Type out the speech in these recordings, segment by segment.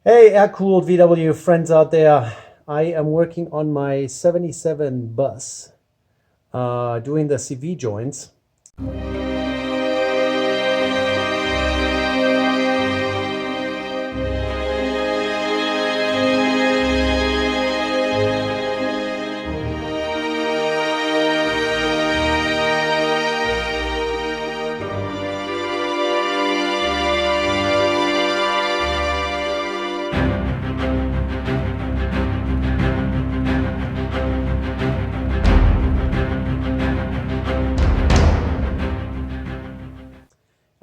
Hey, air-cooled VW friends out there. I am working on my 77 bus, doing the CV joints.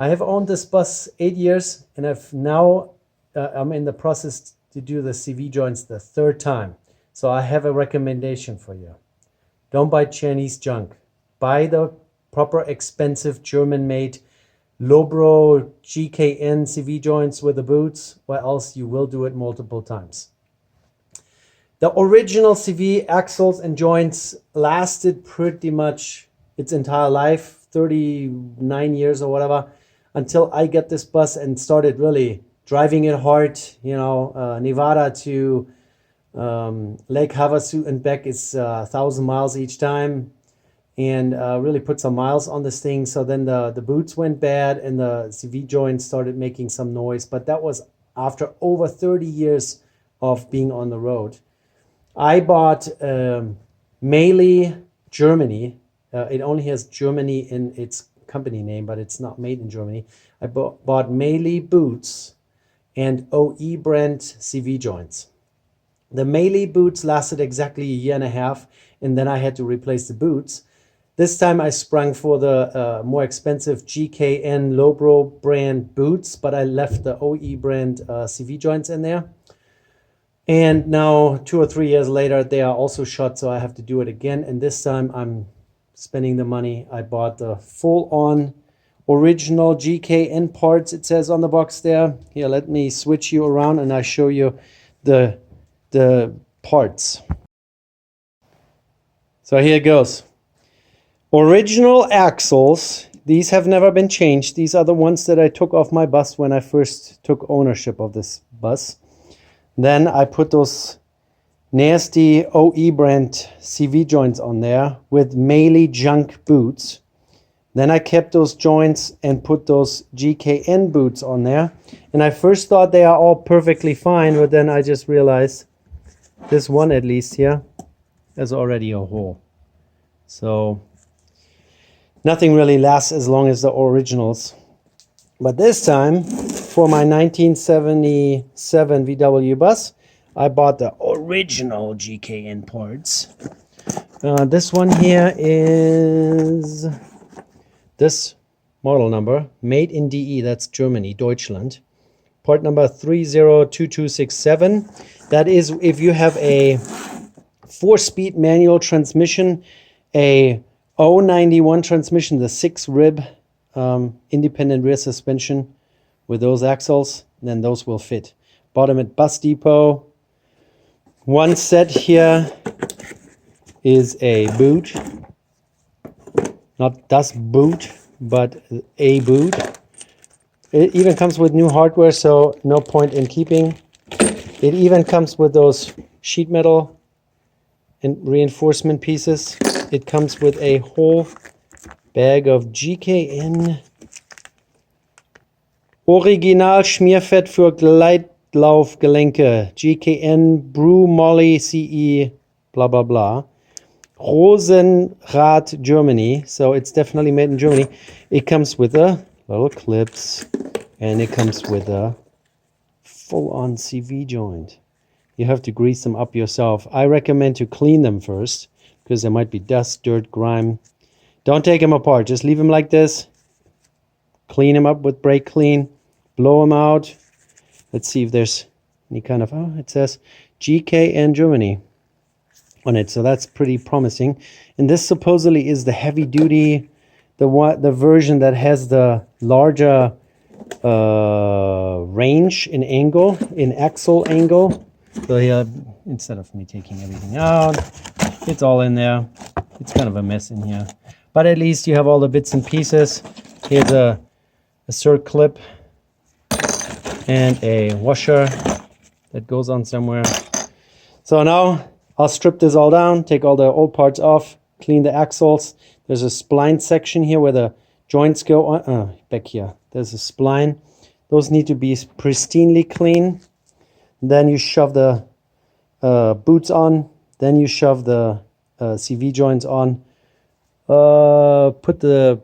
I have owned this bus 8 years, and I'm in the process to do the CV joints the third time. So I have a recommendation for you. Don't buy Chinese junk. Buy the proper expensive German-made Lobro GKN CV joints with the boots, or else you will do it multiple times. The original CV axles and joints lasted pretty much its entire life, 39 years or whatever, until I got this bus and started really driving it hard. Nevada to Lake Havasu and back is 1,000 miles each time, and really put some miles on this thing. So then the boots went bad and the CV joint started making some noise, but that was after over 30 years of being on the road. I bought Meili Germany. It only has Germany in its company name, but it's not made in Germany. I bought Meili boots and OE brand CV joints. The Meili boots lasted exactly a year and a half, and then I had to replace the boots. This time I sprung for the more expensive GKN Lobro brand boots, but I left the OE brand CV joints in there. And now 2 or 3 years later, they are also shot, so I have to do it again. And this time I'm spending the money. I bought the full-on original GKN parts, it says on the box there. Here, let me switch you around and I show you the parts. So here it goes. Original axles. These have never been changed. These are the ones that I took off my bus when I first took ownership of this bus. Then I put those nasty OE brand CV joints on there with Meili junk boots. Then I kept those joints and put those GKN boots on there. And I first thought they are all perfectly fine, but then I just realized this one, at least here, has already a hole. So nothing really lasts as long as the originals. But this time, for my 1977 VW bus, I bought the original GKN parts. This one here is this model number, made in DE, that's Germany, Deutschland. Part number 302267. That is if you have a 4-speed manual transmission, a 091 transmission, the 6-rib independent rear suspension with those axles, then those will fit. Bought them at Bus Depot. One set here is a boot, not das Boot, but a boot. It even comes with new hardware, so no point in keeping. It even comes with those sheet metal and reinforcement pieces. It comes with a whole bag of GKN Original Schmierfett für Gleitlaufgelenke, GKN Brew Molly CE, blah blah blah. Rosenrad, Germany. So it's definitely made in Germany. It comes with a little clips, and it comes with a full-on CV joint. You have to grease them up yourself. I recommend to clean them first, because there might be dust, dirt, grime. Don't take them apart. Just leave them like this. Clean them up with brake clean. Blow them out. Let's see if there's any kind of... Oh, it says GKN Germany on it. So that's pretty promising. And this supposedly is the heavy-duty, the version that has the larger range in angle, in axle angle. So here, instead of me taking everything out, it's all in there. It's kind of a mess in here. But at least you have all the bits and pieces. Here's a circ clip and a washer that goes on somewhere. So now I'll strip this all down, take all the old parts off, clean the axles. There's a spline section here where the joints go on. Back here, there's a spline. Those need to be pristinely clean. Then you shove the boots on. Then you shove the CV joints on. Put the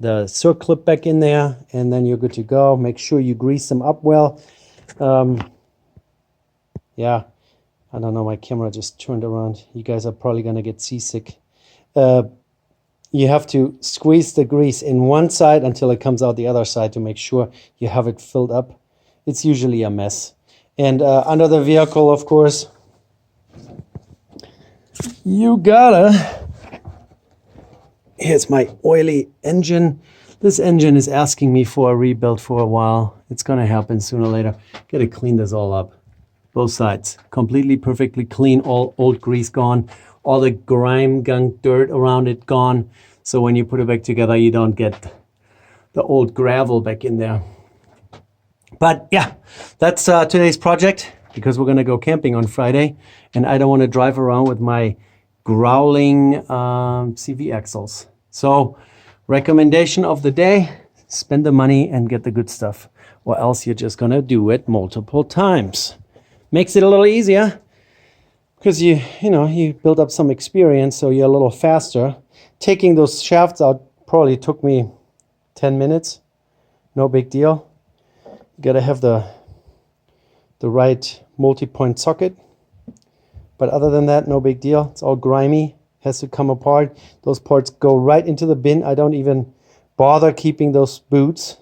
circlip back in there, and then you're good to go. Make sure you grease them up well. Yeah, I don't know, my camera just turned around. You guys are probably gonna get seasick. You have to squeeze the grease in one side until it comes out the other side to make sure you have it filled up. It's usually a mess. And under the vehicle, of course, you gotta... Here's my oily engine. This engine is asking me for a rebuild for a while. It's gonna happen sooner or later. Gotta clean this all up. Both sides, completely, perfectly clean, all old grease gone. All the grime, gunk, dirt around it gone. So when you put it back together, you don't get the old gravel back in there. But yeah, that's today's project, because we're gonna go camping on Friday, and I don't want to drive around with my growling CV axles. So recommendation of the day: spend the money and get the good stuff, or else you're just gonna do it multiple times. Makes it a little easier, because you build up some experience, so you're a little faster. Taking those shafts out probably took me 10 minutes. No big deal. You gotta have the right multi-point socket. But other than that, no big deal. It's all grimy, has to come apart. Those parts go right into the bin. I don't even bother keeping those boots,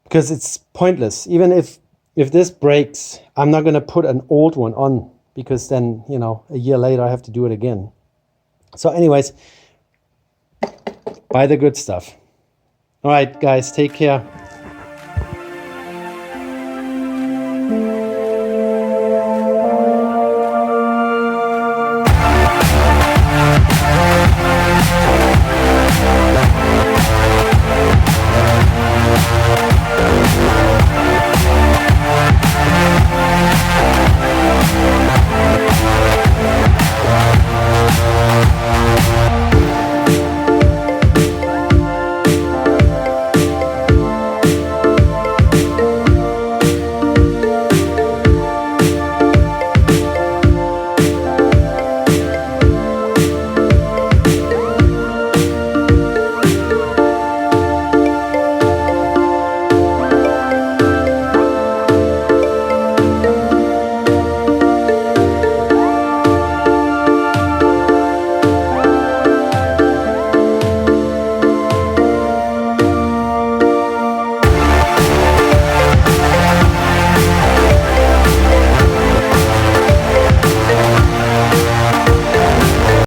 because it's pointless. Even if this breaks, I'm not gonna put an old one on, because then, a year later I have to do it again. So anyways, buy the good stuff. All right, guys, take care.